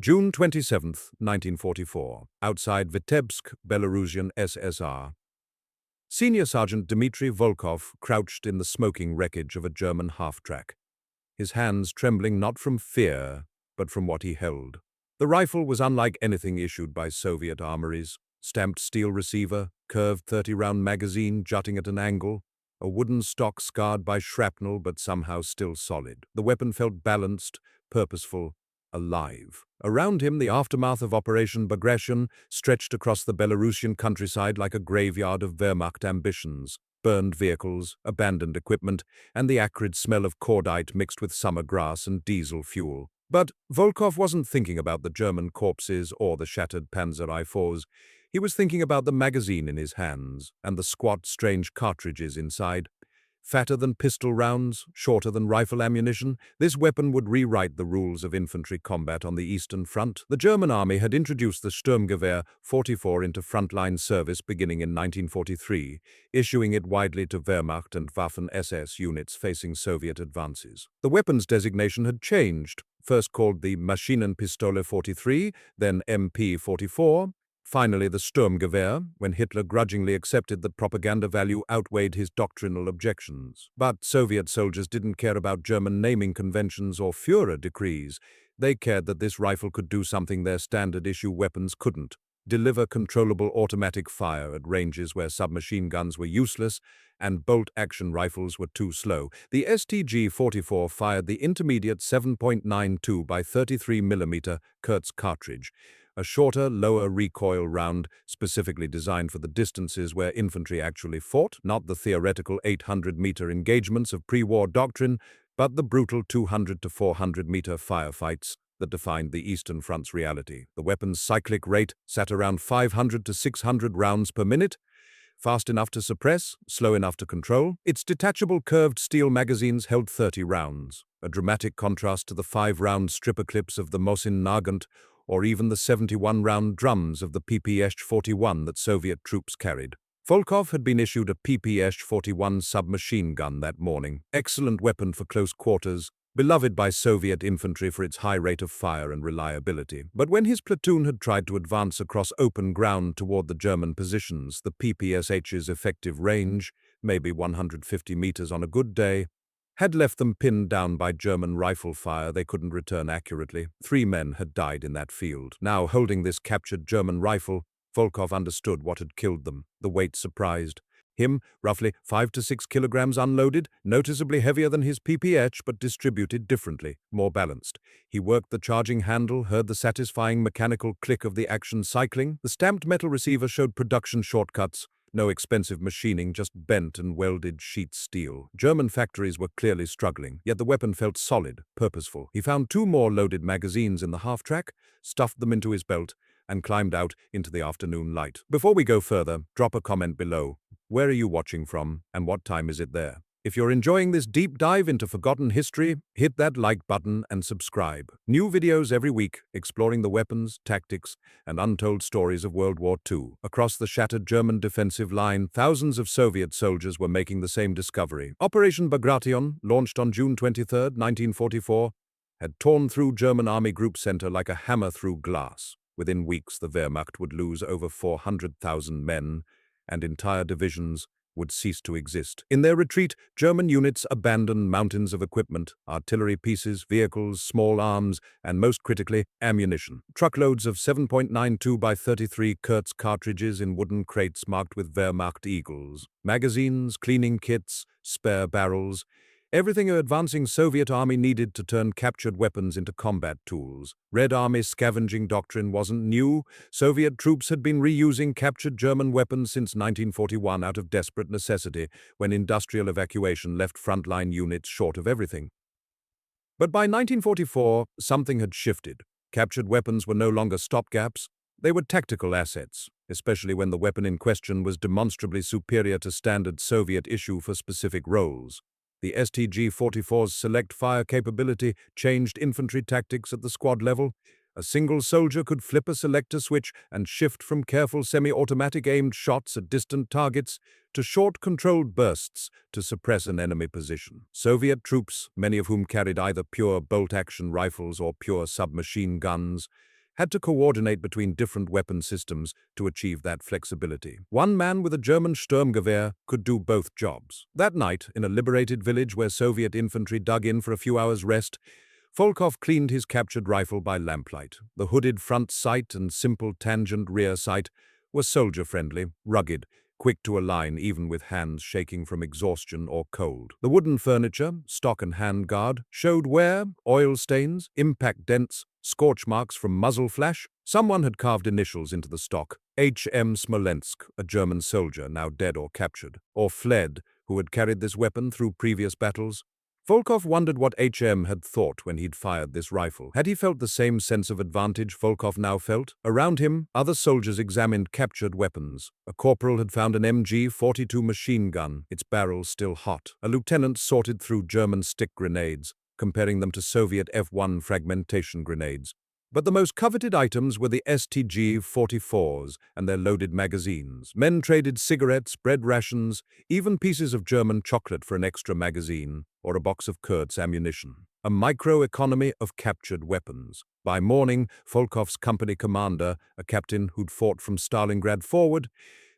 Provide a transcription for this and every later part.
June 27, 1944, outside Vitebsk, Belarusian SSR. Senior Sergeant Dmitry Volkov crouched in the smoking wreckage of a German half-track, his hands trembling not from fear, but from what he held. The rifle was unlike anything issued by Soviet armories. Stamped steel receiver, curved 30-round magazine jutting at an angle, a wooden stock scarred by shrapnel but somehow still solid. The weapon felt balanced, purposeful, alive. Around him, the aftermath of Operation Bagration stretched across the Belarusian countryside like a graveyard of Wehrmacht ambitions. Burned vehicles, abandoned equipment, and the acrid smell of cordite mixed with summer grass and diesel fuel. But Volkov wasn't thinking about the German corpses or the shattered Panzer I-4s. He was thinking about the magazine in his hands and the squat, strange cartridges inside. Fatter than pistol rounds, shorter than rifle ammunition, this weapon would rewrite the rules of infantry combat on the Eastern Front. The German army had introduced the Sturmgewehr 44 into frontline service beginning in 1943, issuing it widely to Wehrmacht and Waffen-SS units facing Soviet advances. The weapon's designation had changed, first called the Maschinenpistole 43, then MP-44, finally the Sturmgewehr, when Hitler grudgingly accepted that propaganda value outweighed his doctrinal objections. But Soviet soldiers didn't care about German naming conventions or Führer decrees. They cared that this rifle could do something their standard-issue weapons couldn't: deliver controllable automatic fire at ranges where submachine guns were useless and bolt-action rifles were too slow. The STG-44 fired the intermediate 7.92 by 33 mm Kurz cartridge, a shorter, lower recoil round specifically designed for the distances where infantry actually fought, not the theoretical 800-meter engagements of pre-war doctrine, but the brutal 200 to 400-meter firefights that defined the Eastern Front's reality. The weapon's cyclic rate sat around 500 to 600 rounds per minute, fast enough to suppress, slow enough to control. Its detachable curved steel magazines held 30 rounds, a dramatic contrast to the 5-round stripper clips of the Mosin Nagant or even the 71-round drums of the PPS-41 that Soviet troops carried. Volkov had been issued a PPS-41 submachine gun that morning, excellent weapon for close quarters, beloved by Soviet infantry for its high rate of fire and reliability. But when his platoon had tried to advance across open ground toward the German positions, the PPSH's effective range, maybe 150 meters on a good day, had left them pinned down by German rifle fire they couldn't return accurately. 3 men had died in that field. Now, holding this captured German rifle, Volkov understood what had killed them. The weight surprised him, roughly 5 to 6 kilograms unloaded, noticeably heavier than his PPH, but distributed differently, more balanced. He worked the charging handle, heard the satisfying mechanical click of the action cycling. The stamped metal receiver showed production shortcuts. No expensive machining, just bent and welded sheet steel. German factories were clearly struggling, yet the weapon felt solid, purposeful. He found 2 more loaded magazines in the half-track, stuffed them into his belt, and climbed out into the afternoon light. Before we go further, drop a comment below. Where are you watching from, and what time is it there? If you're enjoying this deep dive into forgotten history, hit that like button and subscribe. New videos every week exploring the weapons, tactics, and untold stories of World War II. Across the shattered German defensive line, thousands of Soviet soldiers were making the same discovery. Operation Bagration, launched on June 23, 1944, had torn through German Army Group Center like a hammer through glass. Within weeks, the Wehrmacht would lose over 400,000 men, and entire divisions would cease to exist. In their retreat, German units abandoned mountains of equipment, artillery pieces, vehicles, small arms, and most critically, ammunition. Truckloads of 7.92 by 33 Kurz cartridges in wooden crates marked with Wehrmacht eagles. Magazines, cleaning kits, spare barrels, everything an advancing Soviet army needed to turn captured weapons into combat tools. Red Army scavenging doctrine wasn't new. Soviet troops had been reusing captured German weapons since 1941 out of desperate necessity, when industrial evacuation left frontline units short of everything. But by 1944, something had shifted. Captured weapons were no longer stopgaps. They were tactical assets, especially when the weapon in question was demonstrably superior to standard Soviet issue for specific roles. The STG-44's select fire capability changed infantry tactics at the squad level. A single soldier could flip a selector switch and shift from careful semi-automatic aimed shots at distant targets to short controlled bursts to suppress an enemy position. Soviet troops, many of whom carried either pure bolt-action rifles or pure submachine guns, had to coordinate between different weapon systems to achieve that flexibility. One man with a German Sturmgewehr could do both jobs. That night, in a liberated village where Soviet infantry dug in for a few hours' rest, Volkov cleaned his captured rifle by lamplight. The hooded front sight and simple tangent rear sight were soldier-friendly, rugged, quick to align even with hands shaking from exhaustion or cold. The wooden furniture, stock and handguard, showed wear, oil stains, impact dents, scorch marks from muzzle flash. Someone had carved initials into the stock. H.M. Smolensk, a German soldier now dead or captured, or fled, who had carried this weapon through previous battles. Volkov wondered what H.M. had thought when he'd fired this rifle. Had he felt the same sense of advantage Volkov now felt? Around him, other soldiers examined captured weapons. A corporal had found an MG-42 machine gun, its barrel still hot. A lieutenant sorted through German stick grenades, comparing them to Soviet F-1 fragmentation grenades. But the most coveted items were the STG-44s and their loaded magazines. Men traded cigarettes, bread rations, even pieces of German chocolate for an extra magazine, or a box of Kurtz ammunition. A micro-economy of captured weapons. By morning, Volkov's company commander, a captain who'd fought from Stalingrad forward,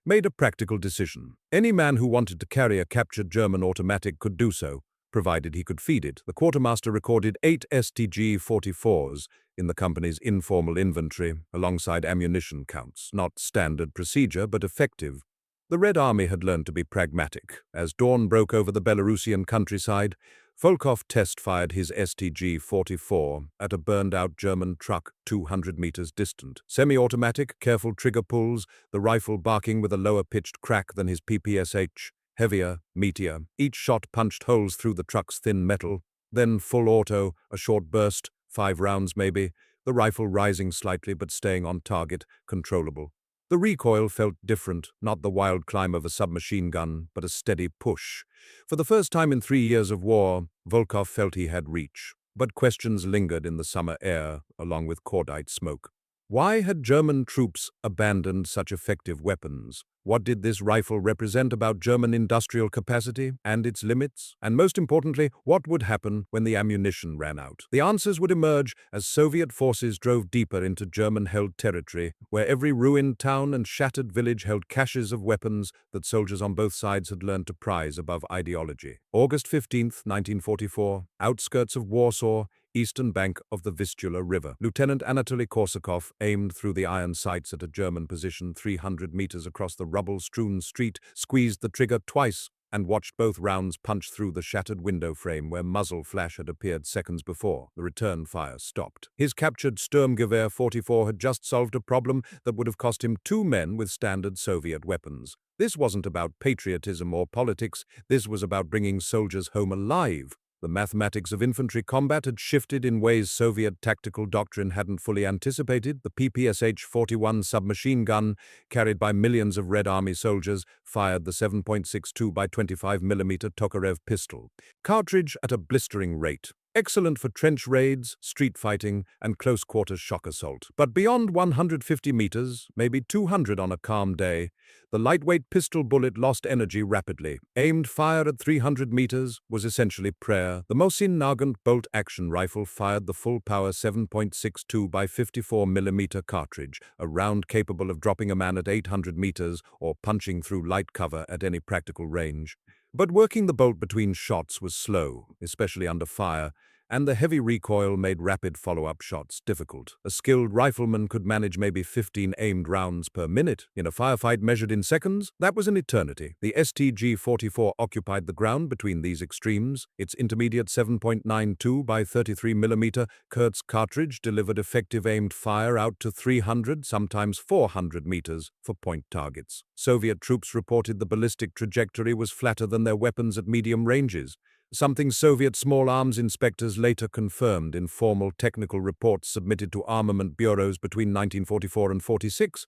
made a practical decision. Any man who wanted to carry a captured German automatic could do so, provided he could feed it. The quartermaster recorded 8 STG-44s in the company's informal inventory, alongside ammunition counts. Not standard procedure, but effective. The Red Army had learned to be pragmatic. As dawn broke over the Belarusian countryside, Volkov test-fired his STG-44 at a burned-out German truck 200 meters distant. Semi-automatic, careful trigger pulls, the rifle barking with a lower-pitched crack than his PPSH. Heavier, meatier. Each shot punched holes through the truck's thin metal. Then full auto, a short burst, 5 rounds maybe, the rifle rising slightly but staying on target, controllable. The recoil felt different, not the wild climb of a submachine gun, but a steady push. For the first time in 3 years of war, Volkov felt he had reach. But questions lingered in the summer air, along with cordite smoke. Why had German troops abandoned such effective weapons? What did this rifle represent about German industrial capacity and its limits? And most importantly, what would happen when the ammunition ran out? The answers would emerge as Soviet forces drove deeper into German-held territory, where every ruined town and shattered village held caches of weapons that soldiers on both sides had learned to prize above ideology. August 15, 1944, outskirts of Warsaw, eastern bank of the Vistula River. Lieutenant Anatoly Korsakov aimed through the iron sights at a German position 300 meters across the rubble-strewn street, squeezed the trigger twice, and watched both rounds punch through the shattered window frame where muzzle flash had appeared seconds before. The return fire stopped. His captured Sturmgewehr 44 had just solved a problem that would have cost him 2 men with standard Soviet weapons. This wasn't about patriotism or politics, this was about bringing soldiers home alive. The mathematics of infantry combat had shifted in ways Soviet tactical doctrine hadn't fully anticipated. The PPSH-41 submachine gun, carried by millions of Red Army soldiers, fired the 7.62 by 25 mm Tokarev pistol. Cartridge at a blistering rate. Excellent for trench raids, street fighting, and close-quarters shock assault. But beyond 150 meters, maybe 200 on a calm day, the lightweight pistol bullet lost energy rapidly. Aimed fire at 300 meters was essentially prayer. The Mosin Nagant bolt-action rifle fired the full-power 7.62 by 54 mm cartridge, a round capable of dropping a man at 800 meters or punching through light cover at any practical range. But working the bolt between shots was slow, especially under fire, and the heavy recoil made rapid follow-up shots difficult. A skilled rifleman could manage maybe 15 aimed rounds per minute. In a firefight measured in seconds, that was an eternity. The STG-44 occupied the ground between these extremes. Its intermediate 7.92 by 33 mm Kurtz cartridge delivered effective aimed fire out to 300, sometimes 400 meters for point targets. Soviet troops reported the ballistic trajectory was flatter than their weapons at medium ranges, something Soviet small arms inspectors later confirmed in formal technical reports submitted to armament bureaus between 1944 and 46.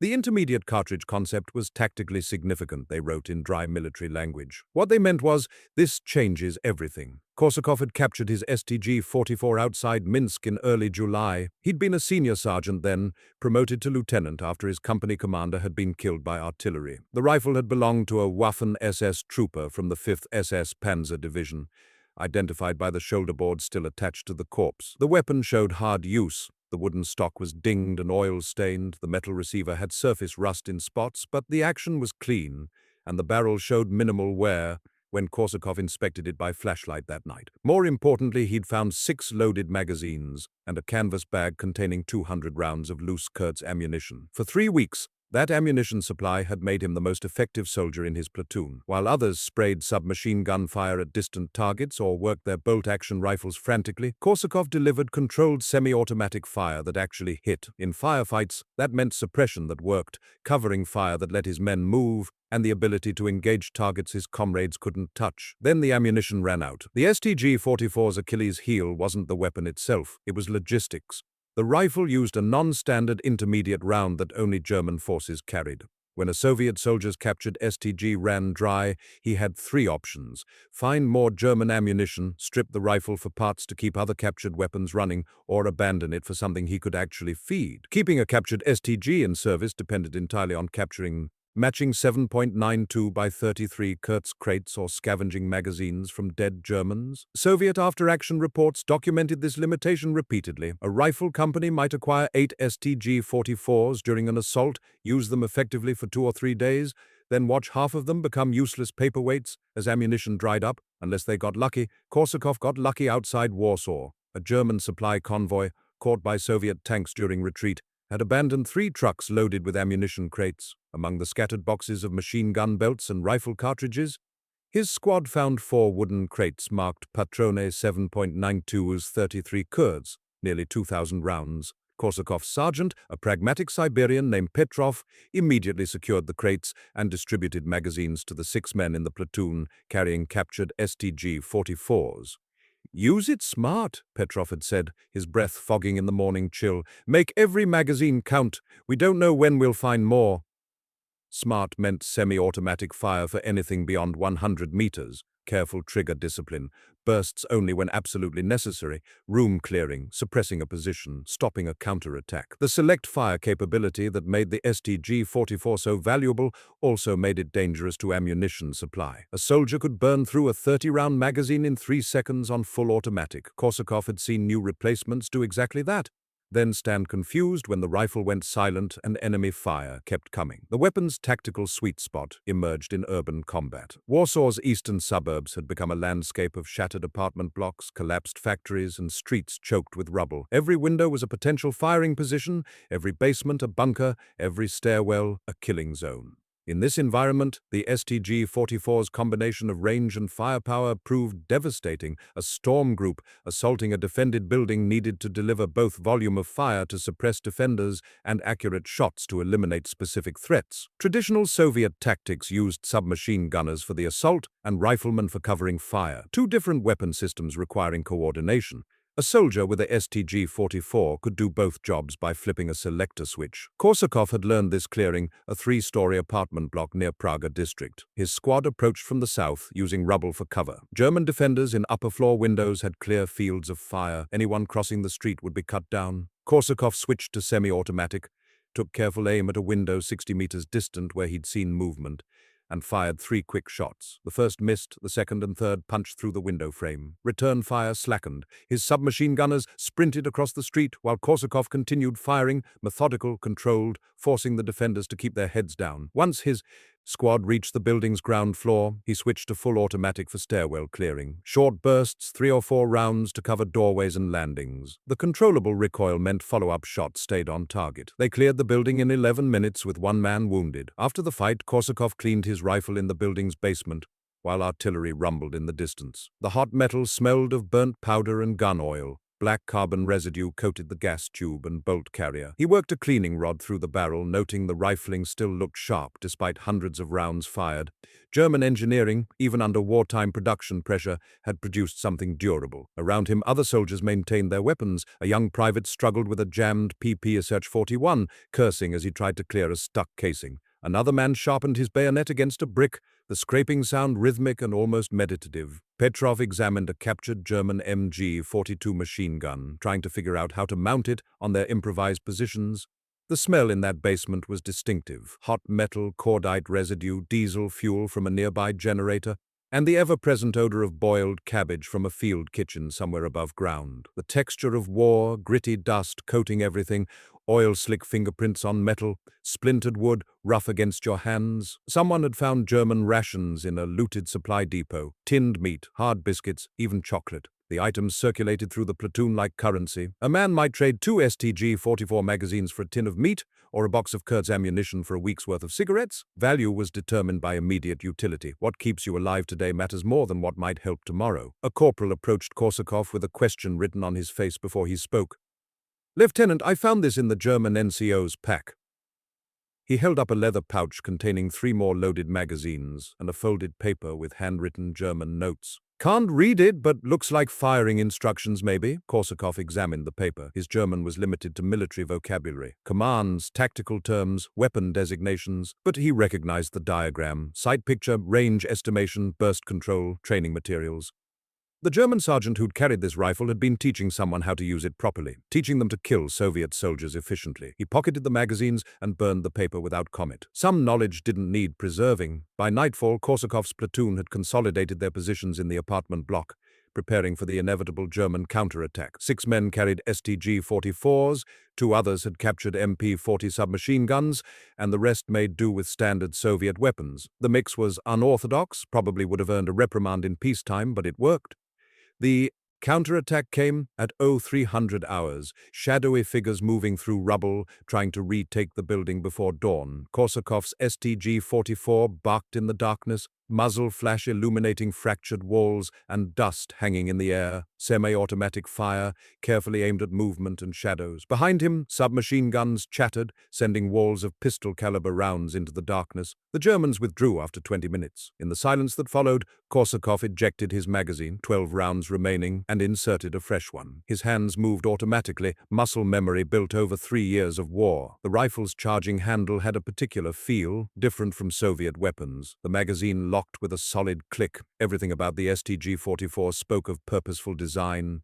The intermediate cartridge concept was tactically significant, they wrote in dry military language. What they meant was, this changes everything. Korsakov had captured his STG-44 outside Minsk in early July. He'd been a senior sergeant then, promoted to lieutenant after his company commander had been killed by artillery. The rifle had belonged to a Waffen-SS trooper from the 5th SS Panzer Division, identified by the shoulder board still attached to the corpse. The weapon showed hard use. The wooden stock was dinged and oil-stained, the metal receiver had surface rust in spots, but the action was clean, and the barrel showed minimal wear when Korsakov inspected it by flashlight that night. More importantly, he'd found 6 loaded magazines and a canvas bag containing 200 rounds of loose Kurtz ammunition. For 3 weeks, that ammunition supply had made him the most effective soldier in his platoon. While others sprayed submachine gun fire at distant targets or worked their bolt-action rifles frantically, Korsakov delivered controlled semi-automatic fire that actually hit. In firefights, that meant suppression that worked, covering fire that let his men move, and the ability to engage targets his comrades couldn't touch. Then the ammunition ran out. The STG-44's Achilles heel wasn't the weapon itself, it was logistics. The rifle used a non-standard intermediate round that only German forces carried. When a Soviet soldier's captured STG ran dry, he had 3 options: find more German ammunition, strip the rifle for parts to keep other captured weapons running, or abandon it for something he could actually feed. Keeping a captured STG in service depended entirely on capturing matching 7.92 by 33 Kurtz crates or scavenging magazines from dead Germans. Soviet after-action reports documented this limitation repeatedly. A rifle company might acquire 8 STG-44s during an assault, use them effectively for 2 or 3 days, then watch half of them become useless paperweights as ammunition dried up. Unless they got lucky, Korsakov got lucky outside Warsaw. A German supply convoy, caught by Soviet tanks during retreat, had abandoned 3 trucks loaded with ammunition crates. Among the scattered boxes of machine gun belts and rifle cartridges, his squad found 4 wooden crates marked Patrone 7.92's 33 Kurds, nearly 2,000 rounds. Korsakov's sergeant, a pragmatic Siberian named Petrov, immediately secured the crates and distributed magazines to the 6 men in the platoon carrying captured STG-44s. "Use it smart," Petrov had said, his breath fogging in the morning chill. "Make every magazine count. We don't know when we'll find more." Smart meant semi-automatic fire for anything beyond 100 meters, careful trigger discipline, bursts only when absolutely necessary, room clearing, suppressing a position, stopping a counterattack. The select fire capability that made the STG-44 so valuable also made it dangerous to ammunition supply. A soldier could burn through a 30-round magazine in 3 seconds on full automatic. Korsakov had seen new replacements do exactly that, then stand confused when the rifle went silent and enemy fire kept coming. The weapon's tactical sweet spot emerged in urban combat. Warsaw's eastern suburbs had become a landscape of shattered apartment blocks, collapsed factories, and streets choked with rubble. Every window was a potential firing position, every basement a bunker, every stairwell a killing zone. In this environment, the STG-44's combination of range and firepower proved devastating. A storm group assaulting a defended building needed to deliver both volume of fire to suppress defenders and accurate shots to eliminate specific threats. Traditional Soviet tactics used submachine gunners for the assault and riflemen for covering fire, 2 different weapon systems requiring coordination. A soldier with a STG-44 could do both jobs by flipping a selector switch. Korsakov had learned this clearing a 3-story apartment block near Praga district. His squad approached from the south, using rubble for cover. German defenders in upper-floor windows had clear fields of fire. Anyone crossing the street would be cut down. Korsakov switched to semi-automatic, took careful aim at a window 60 meters distant where he'd seen movement, and fired 3 quick shots. The first missed, the second and third punched through the window frame. Return fire slackened. His submachine gunners sprinted across the street while Korsakov continued firing, methodical, controlled, forcing the defenders to keep their heads down. Once his squad reached the building's ground floor, he switched to full automatic for stairwell clearing. Short bursts, 3 or 4 rounds to cover doorways and landings. The controllable recoil meant follow-up shots stayed on target. They cleared the building in 11 minutes with 1 man wounded. After the fight, Korsakov cleaned his rifle in the building's basement, while artillery rumbled in the distance. The hot metal smelled of burnt powder and gun oil. Black carbon residue coated the gas tube and bolt carrier. He worked a cleaning rod through the barrel, noting the rifling still looked sharp despite hundreds of rounds fired. German engineering, even under wartime production pressure, had produced something durable. Around him, other soldiers maintained their weapons. A young private struggled with a jammed PP SH-41, cursing as he tried to clear a stuck casing. Another man sharpened his bayonet against a brick, the scraping sound rhythmic and almost meditative. Petrov examined a captured German MG-42 machine gun, trying to figure out how to mount it on their improvised positions. The smell in that basement was distinctive. Hot metal, cordite residue, diesel fuel from a nearby generator, and the ever-present odor of boiled cabbage from a field kitchen somewhere above ground. The texture of war, gritty dust coating everything, oil-slick fingerprints on metal, splintered wood, rough against your hands. Someone had found German rations in a looted supply depot, tinned meat, hard biscuits, even chocolate. The items circulated through the platoon like currency. A man might trade 2 STG-44 magazines for a tin of meat, or a box of Kurt's ammunition for a week's worth of cigarettes. Value was determined by immediate utility. What keeps you alive today matters more than what might help tomorrow. A corporal approached Korsakov with a question written on his face before he spoke. "Lieutenant, I found this in the German NCO's pack." He held up a leather pouch containing 3 more loaded magazines and a folded paper with handwritten German notes. "Can't read it, but looks like firing instructions, maybe." Korsakov examined the paper. His German was limited to military vocabulary. Commands, tactical terms, weapon designations. But he recognized the diagram. Sight picture, range estimation, burst control, training materials. The German sergeant who'd carried this rifle had been teaching someone how to use it properly, teaching them to kill Soviet soldiers efficiently. He pocketed the magazines and burned the paper without comment. Some knowledge didn't need preserving. By nightfall, Korsakov's platoon had consolidated their positions in the apartment block, preparing for the inevitable German counterattack. 6 men carried STG-44s, 2 others had captured MP-40 submachine guns, and the rest made do with standard Soviet weapons. The mix was unorthodox, probably would have earned a reprimand in peacetime, but it worked. The counterattack came at 0300 hours, shadowy figures moving through rubble, trying to retake the building before dawn. Korsakov's STG-44 barked in the darkness, muzzle flash illuminating fractured walls and dust hanging in the air, semi-automatic fire, carefully aimed at movement and shadows. Behind him, submachine guns chattered, sending walls of pistol-caliber rounds into the darkness. The Germans withdrew after 20 minutes. In the silence that followed, Korsakov ejected his magazine, 12 rounds remaining, and inserted a fresh one. His hands moved automatically, muscle memory built over 3 years of war. The rifle's charging handle had a particular feel, different from Soviet weapons. The magazine locked with a solid click. Everything about the STG-44 spoke of purposeful design.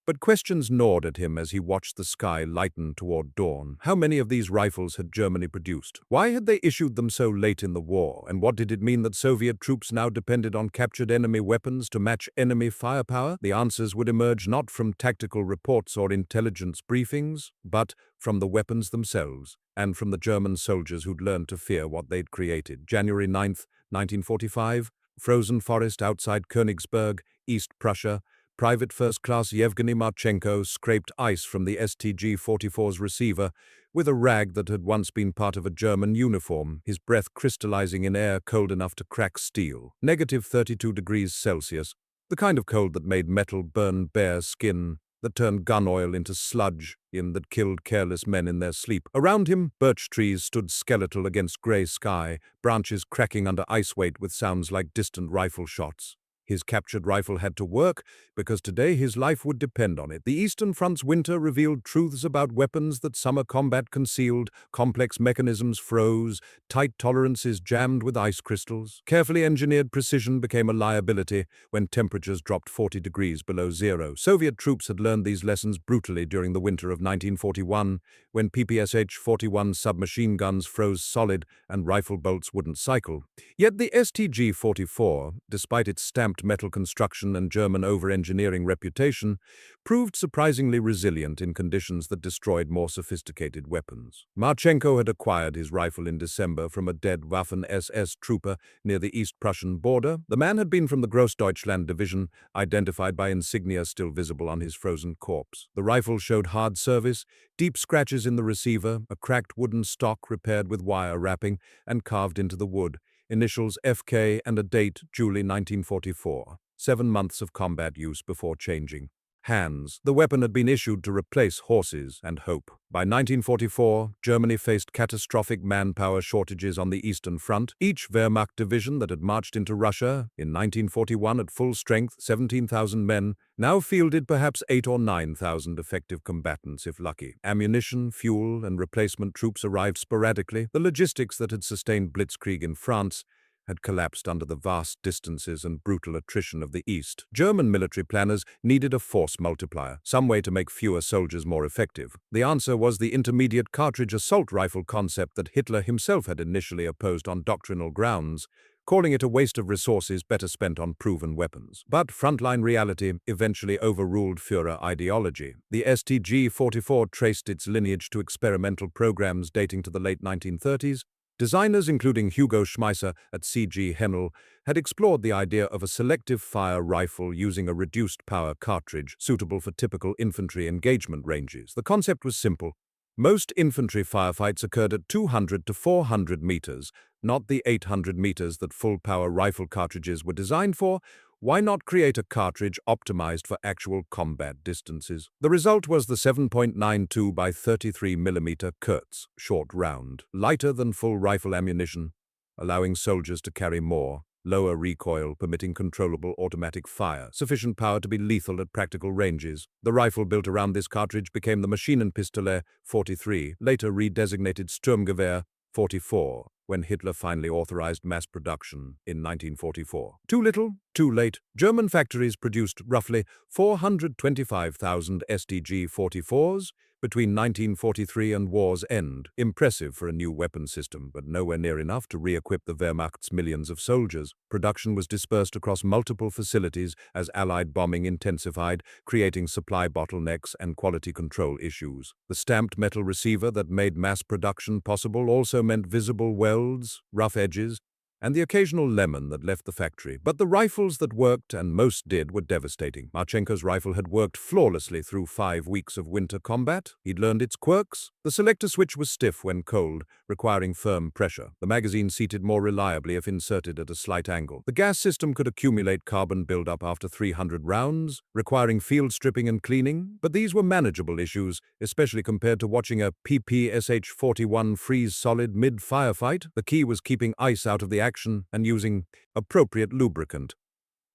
But questions gnawed at him as he watched the sky lighten toward dawn. How many of these rifles had Germany produced? Why had they issued them so late in the war? And what did it mean that Soviet troops now depended on captured enemy weapons to match enemy firepower? The answers would emerge not from tactical reports or intelligence briefings, but from the weapons themselves, and from the German soldiers who'd learned to fear what they'd created. January 9th, 1945, frozen forest outside Königsberg, East Prussia. Private First Class Yevgeny Marchenko scraped ice from the STG-44's receiver with a rag that had once been part of a German uniform, his breath crystallizing in air cold enough to crack steel. Negative 32 degrees Celsius, the kind of cold that made metal burn bare skin, that turned gun oil into sludge, that killed careless men in their sleep. Around him, birch trees stood skeletal against gray sky, branches cracking under ice weight with sounds like distant rifle shots. His captured rifle had to work, because today his life would depend on it. The Eastern Front's winter revealed truths about weapons that summer combat concealed, complex mechanisms froze, tight tolerances jammed with ice crystals. Carefully engineered precision became a liability when temperatures dropped 40 degrees below zero. Soviet troops had learned these lessons brutally during the winter of 1941, when PPSH-41 submachine guns froze solid and rifle bolts wouldn't cycle. Yet the STG-44, despite its stamped metal construction and German over-engineering reputation, proved surprisingly resilient in conditions that destroyed more sophisticated weapons. Marchenko had acquired his rifle in December from a dead Waffen-SS trooper near the East Prussian border. The man had been from the Grossdeutschland division, identified by insignia still visible on his frozen corpse. The rifle showed hard service, deep scratches in the receiver, a cracked wooden stock repaired with wire wrapping and carved into the wood. Initials FK and a date, July 1944. 7 months of combat use before changing hands. The weapon had been issued to replace horses and hope. By 1944, Germany faced catastrophic manpower shortages on the Eastern Front. Each Wehrmacht division that had marched into Russia in 1941 at full strength, 17,000 men, now fielded perhaps 8,000 or 9,000 effective combatants if lucky. Ammunition, fuel, and replacement troops arrived sporadically. The logistics that had sustained blitzkrieg in France had collapsed under the vast distances and brutal attrition of the East. German military planners needed a force multiplier, some way to make fewer soldiers more effective. The answer was the intermediate-cartridge assault rifle concept that Hitler himself had initially opposed on doctrinal grounds, calling it a waste of resources better spent on proven weapons. But frontline reality eventually overruled Führer ideology. The STG-44 traced its lineage to experimental programs dating to the late 1930s. Designers, including Hugo Schmeisser at C.G. Hennel, had explored the idea of a selective fire rifle using a reduced-power cartridge suitable for typical infantry engagement ranges. The concept was simple. Most infantry firefights occurred at 200 to 400 meters, not the 800 meters that full-power rifle cartridges were designed for. Why not create a cartridge optimized for actual combat distances? The result was the 7.92 by 33 mm Kurz short round, lighter than full rifle ammunition, allowing soldiers to carry more, lower recoil, permitting controllable automatic fire, sufficient power to be lethal at practical ranges. The rifle built around this cartridge became the Maschinenpistole 43, later redesignated Sturmgewehr 44, when Hitler finally authorized mass production in 1944. Too little, too late. German factories produced roughly 425,000 STG-44s between 1943 and war's end. Impressive for a new weapon system, but nowhere near enough to re-equip the Wehrmacht's millions of soldiers. Production was dispersed across multiple facilities as Allied bombing intensified, creating supply bottlenecks and quality control issues. The stamped metal receiver that made mass production possible also meant visible welds, rough edges, and the occasional lemon that left the factory. But the rifles that worked, and most did, were devastating. Marchenko's rifle had worked flawlessly through 5 weeks of winter combat. He'd learned its quirks. The selector switch was stiff when cold, requiring firm pressure. The magazine seated more reliably if inserted at a slight angle. The gas system could accumulate carbon buildup after 300 rounds, requiring field stripping and cleaning. But these were manageable issues, especially compared to watching a PPSH-41 freeze solid mid-firefight. The key was keeping ice out of the action and using appropriate lubricant,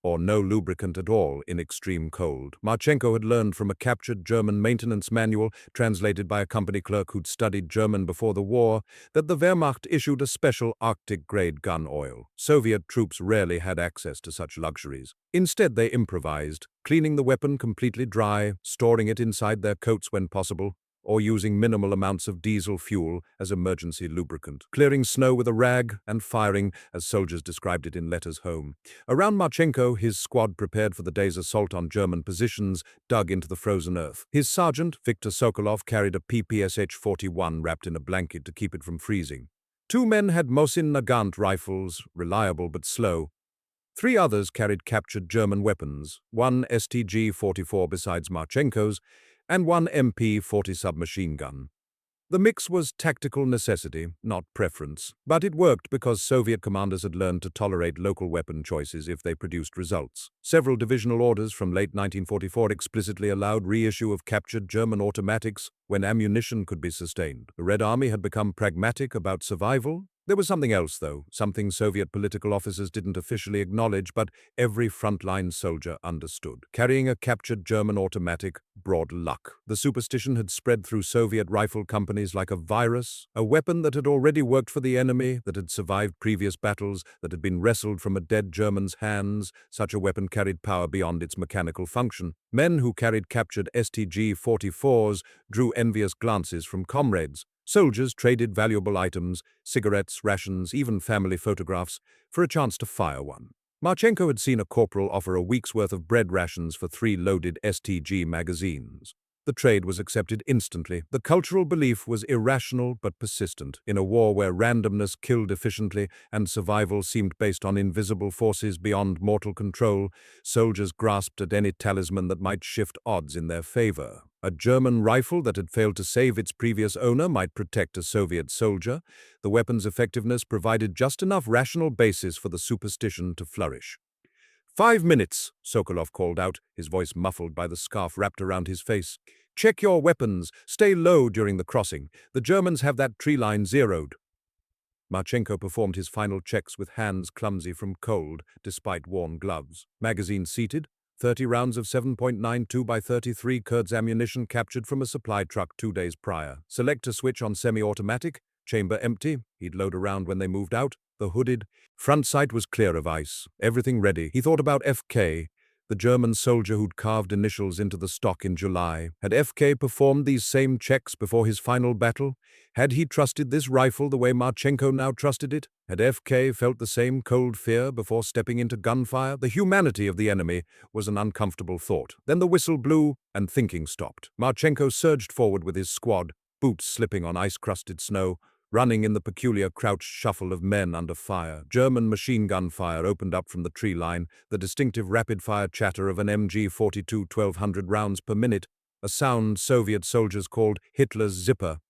or no lubricant at all in extreme cold. Marchenko had learned from a captured German maintenance manual, translated by a company clerk who'd studied German before the war, that the Wehrmacht issued a special Arctic-grade gun oil. Soviet troops rarely had access to such luxuries. Instead, they improvised, cleaning the weapon completely dry, storing it inside their coats when possible, or using minimal amounts of diesel fuel as emergency lubricant, clearing snow with a rag and firing, as soldiers described it in letters home. Around Marchenko, his squad prepared for the day's assault on German positions dug into the frozen earth. His sergeant, Viktor Sokolov, carried a PPSH-41 wrapped in a blanket to keep it from freezing. 2 men had Mosin Nagant rifles, reliable but slow. 3 others carried captured German weapons, 1 STG-44 besides Marchenko's, and 1 MP-40 submachine gun. The mix was tactical necessity, not preference, but it worked because Soviet commanders had learned to tolerate local weapon choices if they produced results. Several divisional orders from late 1944 explicitly allowed reissue of captured German automatics when ammunition could be sustained. The Red Army had become pragmatic about survival. There was something else, though, something Soviet political officers didn't officially acknowledge, but every frontline soldier understood. Carrying a captured German automatic brought luck. The superstition had spread through Soviet rifle companies like a virus, a weapon that had already worked for the enemy, that had survived previous battles, that had been wrestled from a dead German's hands. Such a weapon carried power beyond its mechanical function. Men who carried captured STG-44s drew envious glances from comrades. Soldiers traded valuable items, cigarettes, rations, even family photographs, for a chance to fire one. Marchenko had seen a corporal offer a week's worth of bread rations for 3 loaded STG magazines. The trade was accepted instantly. The cultural belief was irrational but persistent. In a war where randomness killed efficiently and survival seemed based on invisible forces beyond mortal control, soldiers grasped at any talisman that might shift odds in their favor. A German rifle that had failed to save its previous owner might protect a Soviet soldier. The weapon's effectiveness provided just enough rational basis for the superstition to flourish. 5 minutes, Sokolov called out, his voice muffled by the scarf wrapped around his face. Check your weapons. Stay low during the crossing. The Germans have that tree line zeroed. Marchenko performed his final checks with hands clumsy from cold, despite worn gloves. Magazine seated, 30 rounds of 7.92 by 33 Kurz ammunition captured from a supply truck 2 days prior. Selector switch on semi-automatic, chamber empty. He'd load around when they moved out. The hooded front sight was clear of ice. Everything ready. He thought about FK, the German soldier who'd carved initials into the stock in July. Had FK performed these same checks before his final battle? Had he trusted this rifle the way Marchenko now trusted it? Had FK felt the same cold fear before stepping into gunfire? The humanity of the enemy was an uncomfortable thought. Then the whistle blew, and thinking stopped. Marchenko surged forward with his squad, boots slipping on ice-crusted snow, running in the peculiar crouched shuffle of men under fire. German machine gun fire opened up from the tree line, the distinctive rapid-fire chatter of an MG-42 1,200 rounds per minute, a sound Soviet soldiers called Hitler's zipper.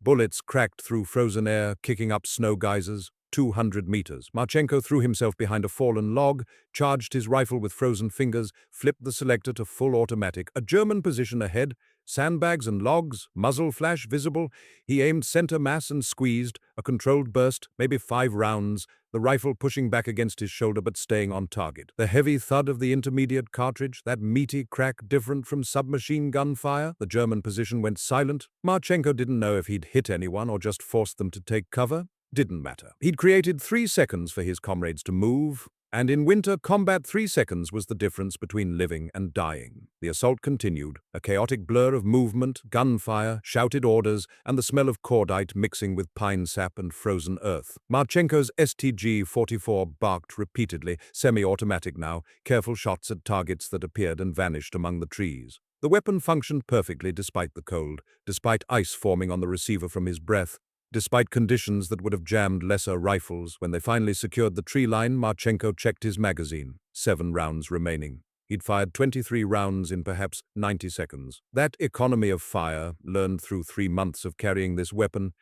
Bullets cracked through frozen air, kicking up snow geysers. 200 meters. Marchenko threw himself behind a fallen log, charged his rifle with frozen fingers, flipped the selector to full automatic. A German position ahead, sandbags and logs, muzzle flash visible. He aimed center mass and squeezed, a controlled burst, maybe 5 rounds, the rifle pushing back against his shoulder but staying on target. The heavy thud of the intermediate cartridge, that meaty crack different from submachine gun fire. The German position went silent. Marchenko didn't know if he'd hit anyone or just forced them to take cover. Didn't matter. He'd created 3 seconds for his comrades to move, and in winter combat 3 seconds was the difference between living and dying. The assault continued, a chaotic blur of movement, gunfire, shouted orders, and the smell of cordite mixing with pine sap and frozen earth. Marchenko's STG-44 barked repeatedly, semi-automatic now, careful shots at targets that appeared and vanished among the trees. The weapon functioned perfectly despite the cold, despite ice forming on the receiver from his breath, despite conditions that would have jammed lesser rifles. When they finally secured the tree line, Marchenko checked his magazine. 7 rounds remaining. He'd fired 23 rounds in perhaps 90 seconds. That economy of fire, learned through 3 months of carrying this weapon,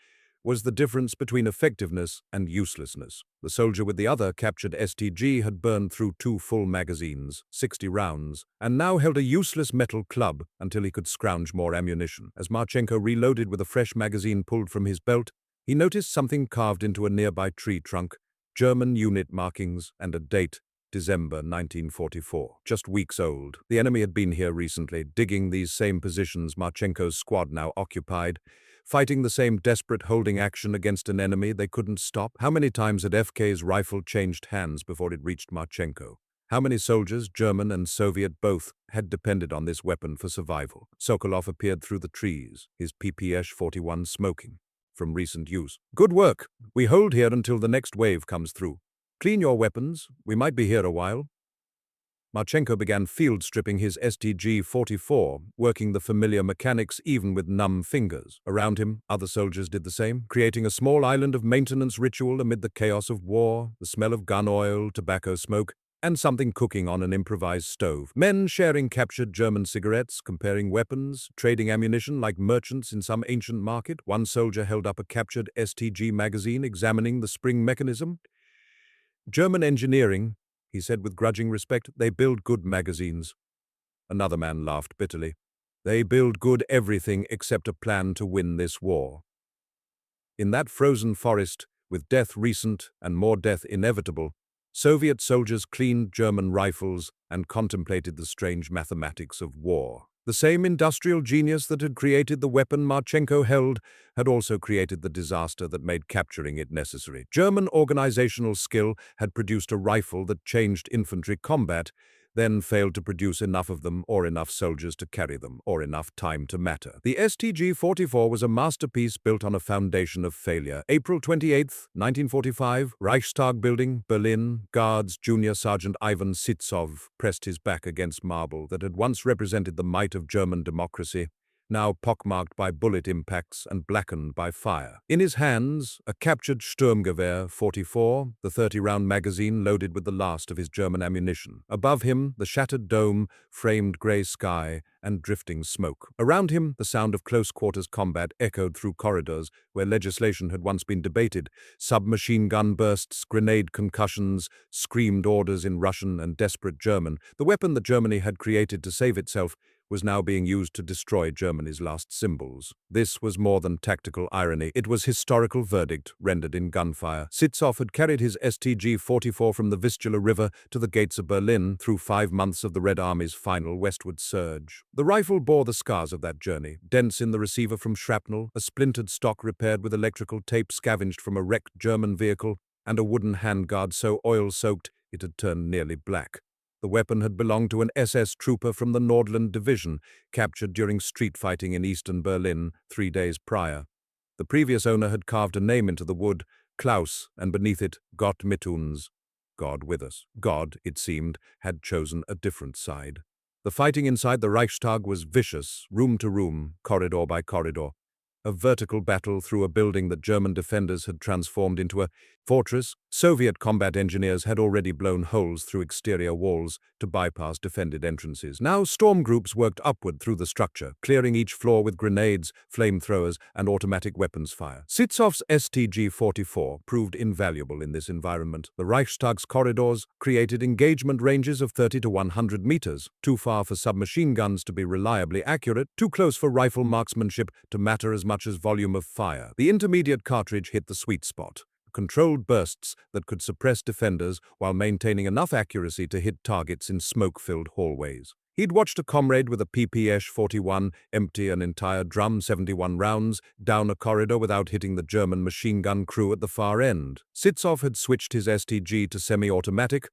was the difference between effectiveness and uselessness. The soldier with the other captured STG had burned through 2 full magazines, 60 rounds, and now held a useless metal club until he could scrounge more ammunition. As Marchenko reloaded with a fresh magazine pulled from his belt, he noticed something carved into a nearby tree trunk, German unit markings and a date, December 1944. Just weeks old. The enemy had been here recently, digging these same positions Marchenko's squad now occupied, fighting the same desperate holding action against an enemy they couldn't stop. How many times had FK's rifle changed hands before it reached Marchenko? How many soldiers, German and Soviet both, had depended on this weapon for survival? Sokolov appeared through the trees, his PPS-41 smoking from recent use. Good work. We hold here until the next wave comes through. Clean your weapons. We might be here a while. Marchenko began field stripping his STG-44, working the familiar mechanics even with numb fingers. Around him, other soldiers did the same, creating a small island of maintenance ritual amid the chaos of war, the smell of gun oil, tobacco smoke, and something cooking on an improvised stove. Men sharing captured German cigarettes, comparing weapons, trading ammunition like merchants in some ancient market. One soldier held up a captured STG magazine, examining the spring mechanism. German engineering, he said with grudging respect. They build good magazines. Another man laughed bitterly. They build good everything except a plan to win this war. In that frozen forest, with death recent and more death inevitable, Soviet soldiers cleaned German rifles and contemplated the strange mathematics of war. The same industrial genius that had created the weapon Marchenko held had also created the disaster that made capturing it necessary. German organizational skill had produced a rifle that changed infantry combat, then failed to produce enough of them or enough soldiers to carry them or enough time to matter. The STG-44 was a masterpiece built on a foundation of failure. April 28, 1945, Reichstag building, Berlin. Guards Junior Sergeant Ivan Sitsov pressed his back against marble that had once represented the might of German democracy, now pockmarked by bullet impacts and blackened by fire. In his hands, a captured Sturmgewehr 44, the 30-round magazine loaded with the last of his German ammunition. Above him, the shattered dome, framed grey sky, and drifting smoke. Around him, the sound of close-quarters combat echoed through corridors where legislation had once been debated. Submachine gun bursts, grenade concussions, screamed orders in Russian and desperate German. The weapon that Germany had created to save itself was now being used to destroy Germany's last symbols. This was more than tactical irony. It was historical verdict rendered in gunfire. Sitsov had carried his STG-44 from the Vistula River to the gates of Berlin through 5 months of the Red Army's final westward surge. The rifle bore the scars of that journey, dents in the receiver from shrapnel, a splintered stock repaired with electrical tape scavenged from a wrecked German vehicle, and a wooden handguard so oil-soaked it had turned nearly black. The weapon had belonged to an SS trooper from the Nordland Division, captured during street fighting in eastern Berlin 3 days prior. The previous owner had carved a name into the wood, Klaus, and beneath it, Gott mit uns, God with us. God, it seemed, had chosen a different side. The fighting inside the Reichstag was vicious, room to room, corridor by corridor. A vertical battle through a building that German defenders had transformed into a fortress. Soviet combat engineers had already blown holes through exterior walls to bypass defended entrances. Now storm groups worked upward through the structure, clearing each floor with grenades, flamethrowers, and automatic weapons fire. Sitsov's STG-44 proved invaluable in this environment. The Reichstag's corridors created engagement ranges of 30 to 100 meters, too far for submachine guns to be reliably accurate, too close for rifle marksmanship to matter as much as volume of fire. The intermediate cartridge hit the sweet spot. Controlled bursts that could suppress defenders while maintaining enough accuracy to hit targets in smoke-filled hallways. He'd watched a comrade with a PPS-41 empty an entire drum 71 rounds down a corridor without hitting the German machine gun crew at the far end. Sitsov had switched his STG to semi-automatic,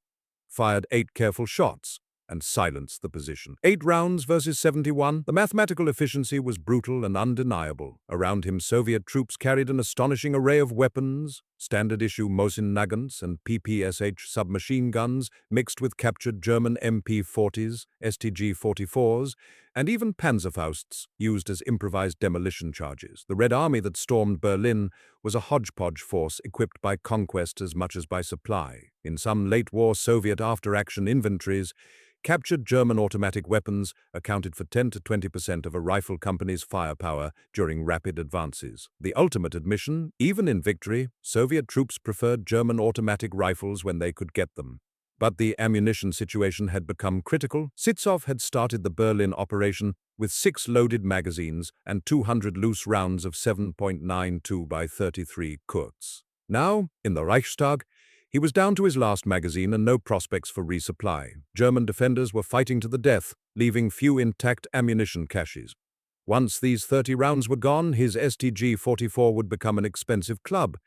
fired 8 careful shots, and silenced the position. 8 rounds versus 71, the mathematical efficiency was brutal and undeniable. Around him, Soviet troops carried an astonishing array of weapons, standard-issue Mosin Nagants and PPSH submachine guns, mixed with captured German MP-40s, STG-44s, and even Panzerfausts used as improvised demolition charges. The Red Army that stormed Berlin was a hodgepodge force equipped by conquest as much as by supply. In some late-war Soviet after-action inventories, captured German automatic weapons accounted for 10 to 20% of a rifle company's firepower during rapid advances. The ultimate admission, even in victory, Soviet troops preferred German automatic rifles when they could get them. But the ammunition situation had become critical. Sitsov had started the Berlin operation with 6 loaded magazines and 200 loose rounds of 7.92 by 33 Kurz. Now, in the Reichstag, he was down to his last magazine and no prospects for resupply. German defenders were fighting to the death, leaving few intact ammunition caches. Once these 30 rounds were gone, his STG-44 would become an expensive club.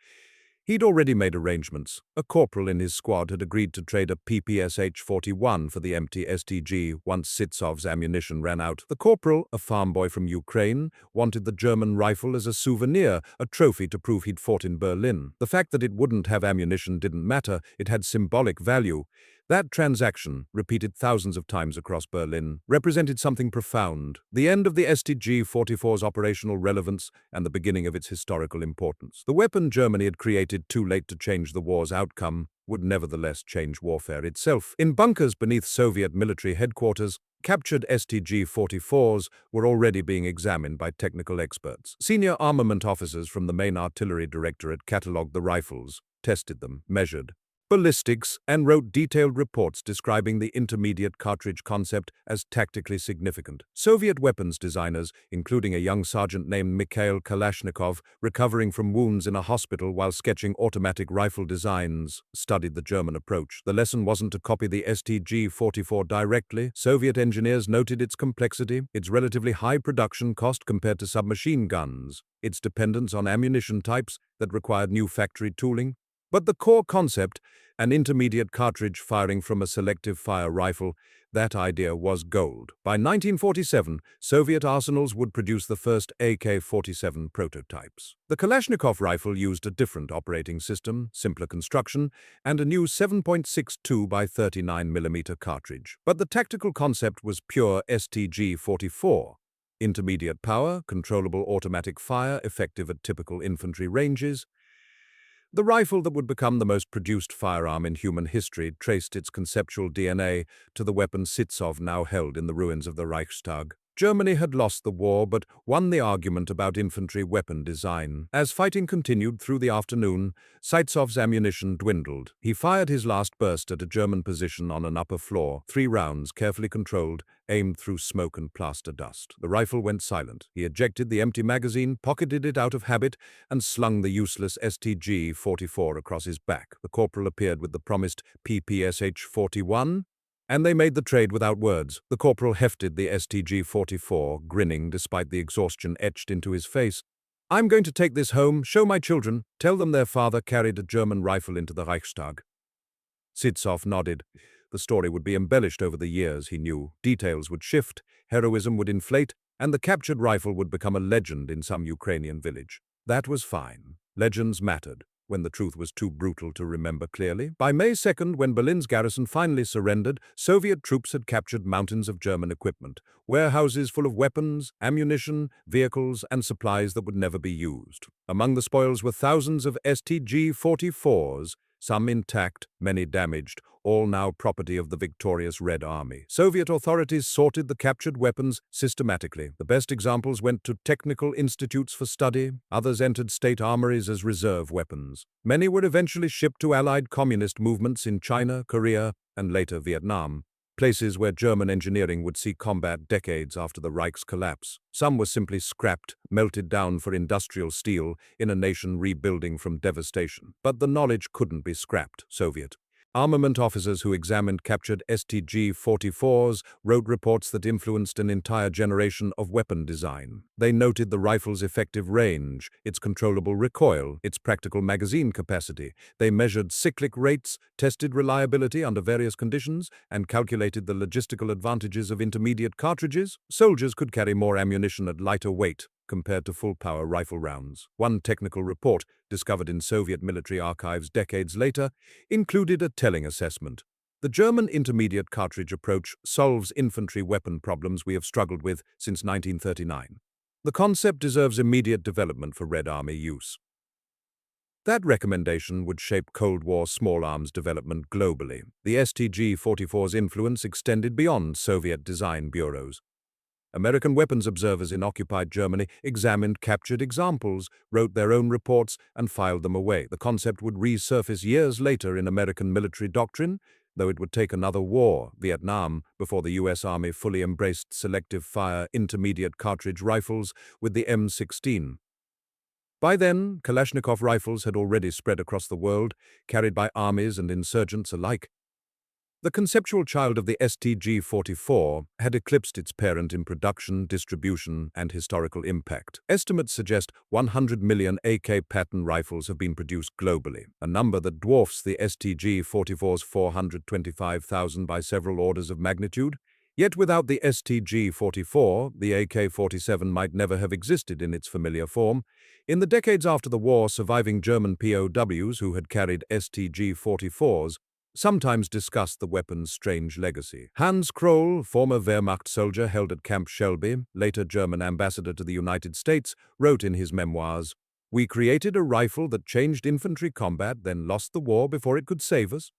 He'd already made arrangements. A corporal in his squad had agreed to trade a PPSH-41 for the empty STG once Sitsov's ammunition ran out. The corporal, a farm boy from Ukraine, wanted the German rifle as a souvenir, a trophy to prove he'd fought in Berlin. The fact that it wouldn't have ammunition didn't matter, it had symbolic value. That transaction, repeated thousands of times across Berlin, represented something profound, the end of the STG-44's operational relevance and the beginning of its historical importance. The weapon Germany had created too late to change the war's outcome would nevertheless change warfare itself. In bunkers beneath Soviet military headquarters, captured STG-44s were already being examined by technical experts. Senior armament officers from the main artillery directorate catalogued the rifles, tested them, measured ballistics, and wrote detailed reports describing the intermediate cartridge concept as tactically significant. Soviet weapons designers, including a young sergeant named Mikhail Kalashnikov, recovering from wounds in a hospital while sketching automatic rifle designs, studied the German approach. The lesson wasn't to copy the STG-44 directly. Soviet engineers noted its complexity, its relatively high production cost compared to submachine guns, its dependence on ammunition types that required new factory tooling. But the core concept, an intermediate cartridge firing from a selective fire rifle, that idea was gold. By 1947, Soviet arsenals would produce the first AK-47 prototypes. The Kalashnikov rifle used a different operating system, simpler construction, and a new 7.62 by 39 mm cartridge. But the tactical concept was pure STG-44. Intermediate power, controllable automatic fire, effective at typical infantry ranges. The rifle that would become the most produced firearm in human history traced its conceptual DNA to the weapon Sitsov now held in the ruins of the Reichstag. Germany had lost the war but won the argument about infantry weapon design. As fighting continued through the afternoon, Sitsov's ammunition dwindled. He fired his last burst at a German position on an upper floor, 3 rounds, carefully controlled, aimed through smoke and plaster dust. The rifle went silent. He ejected the empty magazine, pocketed it out of habit, and slung the useless STG-44 across his back. The corporal appeared with the promised PPSH-41, and they made the trade without words. The corporal hefted the STG-44, grinning despite the exhaustion etched into his face. "I'm going to take this home, show my children, tell them their father carried a German rifle into the Reichstag." Sitsov nodded. The story would be embellished over the years, he knew. Details would shift, heroism would inflate, and the captured rifle would become a legend in some Ukrainian village. That was fine. Legends mattered when the truth was too brutal to remember clearly. By May 2nd, when Berlin's garrison finally surrendered, Soviet troops had captured mountains of German equipment, warehouses full of weapons, ammunition, vehicles, and supplies that would never be used. Among the spoils were thousands of STG-44s, some intact, many damaged, all now property of the victorious Red Army. Soviet authorities sorted the captured weapons systematically. The best examples went to technical institutes for study, others entered state armories as reserve weapons. Many were eventually shipped to Allied communist movements in China, Korea, and later Vietnam, places where German engineering would see combat decades after the Reich's collapse. Some were simply scrapped, melted down for industrial steel in a nation rebuilding from devastation. But the knowledge couldn't be scrapped. Soviet armament officers who examined captured STG-44s wrote reports that influenced an entire generation of weapon design. They noted the rifle's effective range, its controllable recoil, its practical magazine capacity. They measured cyclic rates, tested reliability under various conditions, and calculated the logistical advantages of intermediate cartridges. Soldiers could carry more ammunition at lighter weight compared to full-power rifle rounds. One technical report, discovered in Soviet military archives decades later, included a telling assessment. The German intermediate cartridge approach solves infantry weapon problems we have struggled with since 1939. The concept deserves immediate development for Red Army use. That recommendation would shape Cold War small arms development globally. The STG-44's influence extended beyond Soviet design bureaus. American weapons observers in occupied Germany examined captured examples, wrote their own reports, and filed them away. The concept would resurface years later in American military doctrine, though it would take another war, Vietnam, before the U.S. Army fully embraced selective fire intermediate cartridge rifles with the M16. By then, Kalashnikov rifles had already spread across the world, carried by armies and insurgents alike. The conceptual child of the STG-44 had eclipsed its parent in production, distribution, and historical impact. Estimates suggest 100 million AK pattern rifles have been produced globally, a number that dwarfs the STG-44's 425,000 by several orders of magnitude. Yet without the STG-44, the AK-47 might never have existed in its familiar form. In the decades after the war, surviving German POWs who had carried STG-44s sometimes discussed the weapon's strange legacy. Hans Kroll, former Wehrmacht soldier held at Camp Shelby, later German ambassador to the United States, wrote in his memoirs, "We created a rifle that changed infantry combat, then lost the war before it could save us."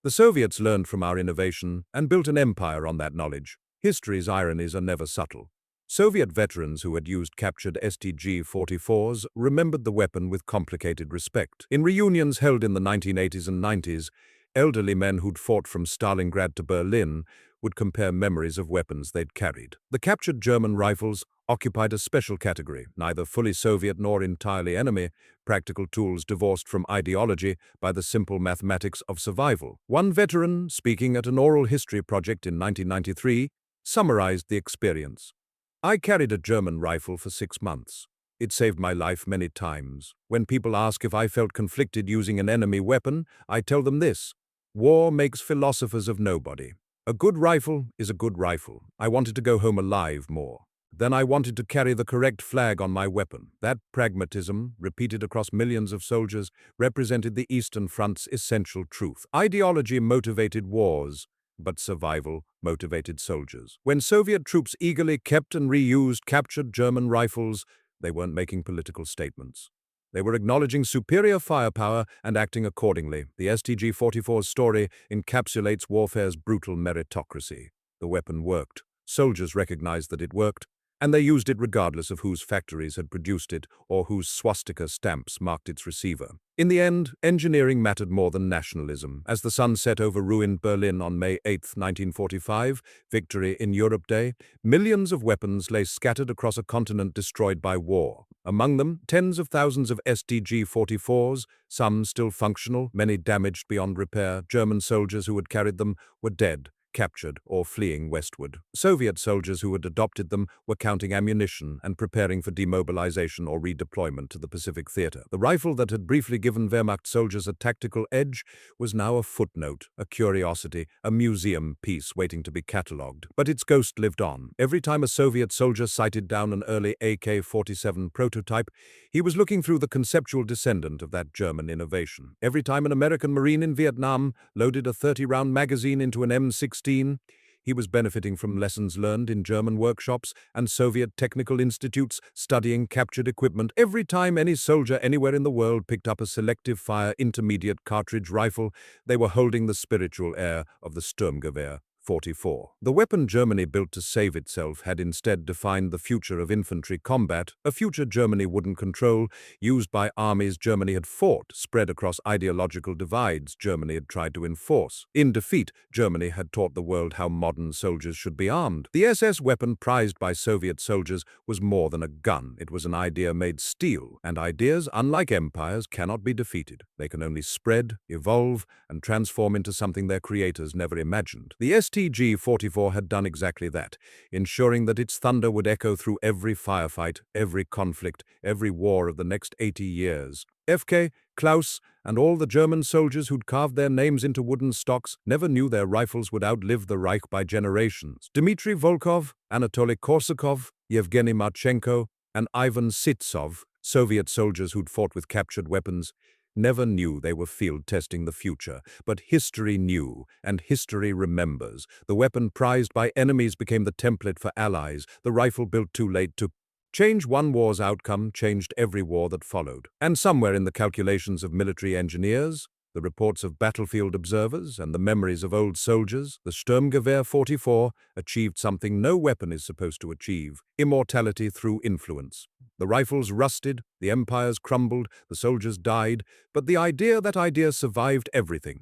The Soviets learned from our innovation and built an empire on that knowledge. History's ironies are never subtle. Soviet veterans who had used captured STG-44s remembered the weapon with complicated respect. In reunions held in the 1980s and 90s, elderly men who'd fought from Stalingrad to Berlin would compare memories of weapons they'd carried. The captured German rifles occupied a special category, neither fully Soviet nor entirely enemy, practical tools divorced from ideology by the simple mathematics of survival. One veteran, speaking at an oral history project in 1993, summarized the experience. "I carried a German rifle for 6 months. It saved my life many times. When people ask if I felt conflicted using an enemy weapon, I tell them this: war makes philosophers of nobody. A good rifle is a good rifle. I wanted to go home alive more. Then I wanted to carry the correct flag on my weapon." That pragmatism, repeated across millions of soldiers, represented the Eastern Front's essential truth. Ideology motivated wars, but survival motivated soldiers. When Soviet troops eagerly kept and reused captured German rifles, they weren't making political statements. They were acknowledging superior firepower and acting accordingly. The STG-44's story encapsulates warfare's brutal meritocracy. The weapon worked. Soldiers recognized that it worked, and they used it regardless of whose factories had produced it or whose swastika stamps marked its receiver. In the end, engineering mattered more than nationalism. As the sun set over ruined Berlin on May 8, 1945, Victory in Europe Day, millions of weapons lay scattered across a continent destroyed by war. Among them, tens of thousands of STG-44s, some still functional, many damaged beyond repair. German soldiers who had carried them were dead, captured or fleeing westward. Soviet soldiers who had adopted them were counting ammunition and preparing for demobilization or redeployment to the Pacific Theater. The rifle that had briefly given Wehrmacht soldiers a tactical edge was now a footnote, a curiosity, a museum piece waiting to be catalogued. But its ghost lived on. Every time a Soviet soldier sighted down an early AK-47 prototype, he was looking through the conceptual descendant of that German innovation. Every time an American Marine in Vietnam loaded a 30-round magazine into an M16, he was benefiting from lessons learned in German workshops and Soviet technical institutes studying captured equipment. Every time any soldier anywhere in the world picked up a selective-fire intermediate-cartridge rifle, they were holding the spiritual air of the Sturmgewehr. 44. The weapon Germany built to save itself had instead defined the future of infantry combat, a future Germany wouldn't control, used by armies Germany had fought, spread across ideological divides Germany had tried to enforce. In defeat, Germany had taught the world how modern soldiers should be armed. The SS weapon prized by Soviet soldiers was more than a gun. It was an idea made steel, and ideas, unlike empires, cannot be defeated. They can only spread, evolve, and transform into something their creators never imagined. The STG-44 had done exactly that, ensuring that its thunder would echo through every firefight, every conflict, every war of the next 80 years. FK, Klaus, and all the German soldiers who'd carved their names into wooden stocks never knew their rifles would outlive the Reich by generations. Dmitry Volkov, Anatoly Korsakov, Yevgeny Marchenko, and Ivan Sitsov, Soviet soldiers who'd fought with captured weapons, never knew they were field-testing the future. But history knew, and history remembers. The weapon prized by enemies became the template for allies. The rifle built too late to change one war's outcome changed every war that followed. And somewhere in the calculations of military engineers, the reports of battlefield observers, and the memories of old soldiers, the Sturmgewehr 44 achieved something no weapon is supposed to achieve: immortality through influence. The rifles rusted, the empires crumbled, the soldiers died, but the idea survived everything.